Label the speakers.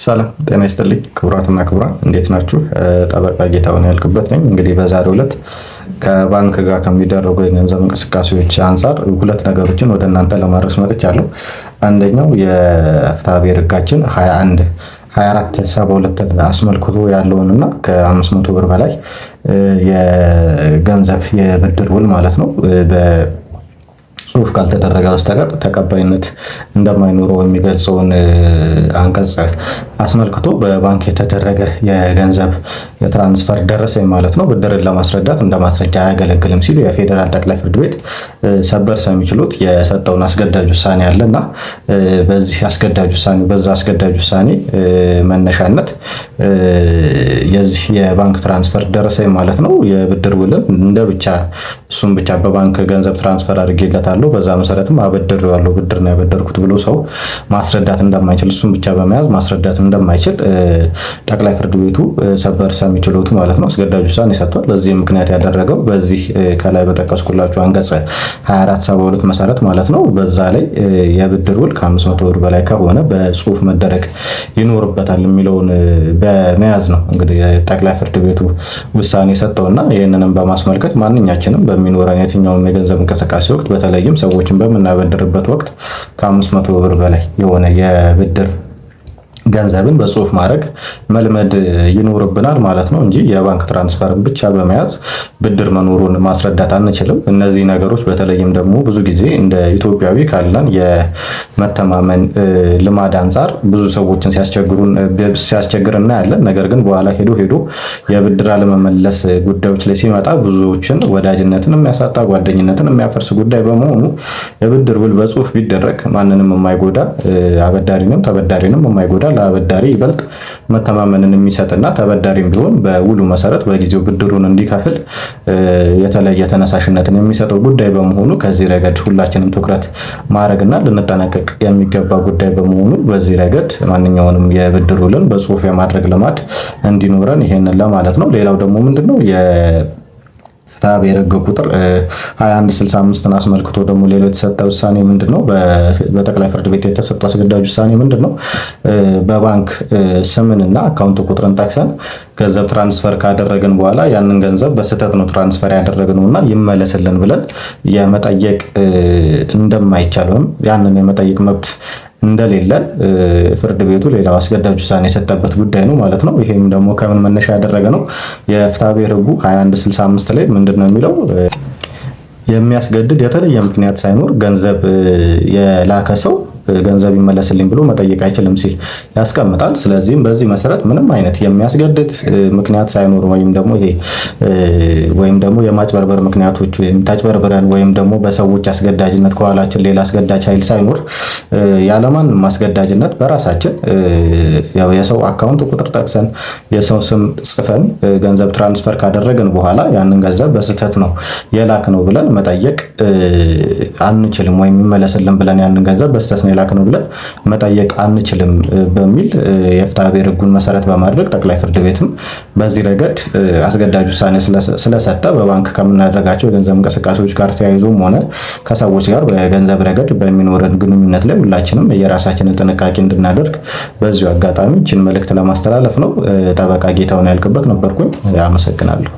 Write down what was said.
Speaker 1: ሰላም ጤና ይስጥልኝ ክቡራትና ክቡራን እንዴት ናችሁ? ጠበቃ ጌታሁን ያልክበት ነኝ። እንግዲህ በዛሬው ዕለት ከባንክ ጋር ከሚደረጉ የገንዘብ እንቅስቃሴዎች አንጻር ሁለት ነገሮችን ወደ እናንተ ለማድረስ መጥቻለሁ። አንደኛው የፍትሐብሔር ሕጋችን 2472 አስመልክቶ ያለውንና ከ500 ብር በላይ የገንዘብ የብድር ውል ማለት ነው ጽሁፍ ካልተደረገ በስተቀር ተቀባይነት እንደማይኖረው የሚገልጸውን አንቀጽ አስመልክቶ በባንክ የተደረገ የገንዘብ የትራንስፈር ደረሰኝ ማለት ነው ብድርን ለማስረዳት እንደ ማስረጃ አያገለግልም ሲል የፌዴራል ጠቅላይ ፍርድ ቤት ሰበር ሰሚ ችሎት የሰጠውን አስገዳጅ ውሳኔ አለና በዛ አስገዳጅ ውሳኔ መነሻነት የዚህ የባንክ ትራንስፈር ደረሰኝ ማለት ነው የብድር ውልን እሱም ብቻ በባንክ ገንዘብ ትራንስፈር አድርጌለታለሁ በዛ መሰረትም አበድሬዋለሁ ብድር ነው ያበደርኩት ብሎ ሰው ማስረዳት እንደማይችል እሱም ብቻ በመያዝ ማስረዳት እንደማይችል ጠቅላይ ፍርድ ቤቱ ሰበር ሰሚ ችሎቱ ማለት ነው አስገዳጅ ውሳኔ ሰጥቷል። ለዚህ ምክንያት ያደረገው በዚህ ከላይ በጠቀስኩላችሁ አንቀጽ 2472 መሰረት ማለት ነው በዛ ላይ የብድር ውል ከ500 ብር በላይ ከሆነ በጽሁፍ መደረግ ይኖርበታል የሚለውን በመያዝ ነው እንግዲህ ጠቅላይ ፍርድ ቤቱ ውሳኔ ሰጠውና ይህንንም በማስመልከት ማንኛችንም በሚኖረን የትኛውም የገንዘብ እንቅስቃሴ ወቅት በተለይም ሰዎችን በምናበድርበት ወቅት ከ500 ብር በላይ የሆነ የብድር ገንዘብን በጽሁፍ ማድረግ መልመድ ይኖርብናል ማለት ነው እንጂ የባንክ ትራንስፈርን ብቻ በመያዝ ብድር መኖሩን ማስረዳት አንችልም። እነዚህ ነገሮች በተለይም ደግሞ ብዙ ጊዜ እንደ ኢትዮጵያዊ ካለን የመተማመን ልማድ አንጻር ብዙ ሰዎችን ሲያስቸግር እናያለን። ነገር ግን በኋላ ሄዶ የብድር አለመመለስ ጉዳዮች ላይ ሲመጣ ብዙዎችን ወዳጅነትን የሚያሳጣ ጓደኝነትን የሚያፈርስ ጉዳይ በመሆኑ የብድር ውል በጽሁፍ ቢደረግ ማንንም የማይጎዳ አበዳሪንም ተበዳሪንም የማይጎዳ ለአበዳሪ ይበልጥ መተማመንን የሚሰጥና ተበዳሪም ቢሆን በውሉ መሰረት በጊዜው ብድሩን እንዲከፍል የተለየ ተነሳሽነትን የሚሰጠው ጉዳይ በመሆኑ ከዚህ ረገድ ሁላችንም ትኩረት ማድረግና ልንጠነቀቅ የሚገባ ጉዳይ በመሆኑ በዚህ ረገድ ማንኛውንም የብድር ውልን በጽሁፍ የማድረግ ልማድ እንዲኖረን ይሄንን ለማለት ነው። ሌላው ደግሞ ምንድነው ፍትሐብሔር ሕግ ቁጥር 2165ን አስመልክቶ ደግሞ ሌላው የተሰጠ ውሳኔ ምንድነው? በጠቅላይ ፍርድ ቤት የተሰጠው አስገዳጅ ውሳኔ ምንድነው? በባንክ ስምንና አካውንት ቁጥርን ጠቅሰን ገንዘብ ትራንስፈር ካደረግን በኋላ ያንን ገንዘብ በስህተት ነው ትራንስፈር ያደረግነውና ይመለስልን ብለን የመጠየቅ እንደማይቻል ወይም ያንን የመጠየቅ መብት እንደሌለን ፍርድ ቤቱ ሌላው አስገዳጅ ውሳኔ የሰጠበት ጉዳይ ነው ማለት ነው። ይሄም ደግሞ ከምን መነሻ ያደረገ ነው? የፍትሐብሔር ሕጉ 2165 ላይ ምንድነው የሚለው? የሚያስገድድ የተለየ ምክንያት ሳይኖር ገንዘብ የላከ ሰው ገንዘብ ይመለስልኝ ብሎ መጠየቅ አይችልም ሲል ያስቀምጣል። ስለዚህም በዚህ መሰረት ምንም አይነት የሚያስገድድ ምክንያት ሳይኖር ወይም ደግሞ የማጭበርበር ምክንያቶች ወይም ተጭበርብረን ወይም ደግሞ በሰዎች አስገዳጅነት ከኋላችን ሌላ አስገዳጅ ኃይል ሳይኖር ያለማንም ማስገዳጅነት በራሳችን የሰው አካውንት ቁጥር ጠቅሰን የሰው ስም ጽፈን ገንዘብ ትራንስፈር ካደረግን በኋላ ያንን ገንዘብ በስህተት ነው የላክ ነው ብለን መጠየቅ አንችልም ወይም ይመለስልን ብለን ያንን ገንዘብ በስህተት ነው የላክ ነው ብለን መጠየቅ አንችልም በሚል የፍትሐብሔር ሕጉን መሰረት በማድረግ ጠቅላይ ፍርድ ቤትም በዚህ ረገድ አስገዳጅ ውሳኔ ስለሰጠ በባንክ ከምናደርጋቸው የገንዘብ እንቅስቃሴዎች ጋር ተያይዞም ሆነ ከሰዎች ጋር በገንዘብ ረገድ በሚኖረን ግንኙነት ላይ ሁላችንም የራሳችንን ጥንቃቄ እንድናደርግ በዚሁ አጋጣሚ ይህችን መልእክት ለማስተላለፍ ነው። ጠበቃ ጌታሁን ያልክበት ነበርኩኝ። አመሰግናለሁ።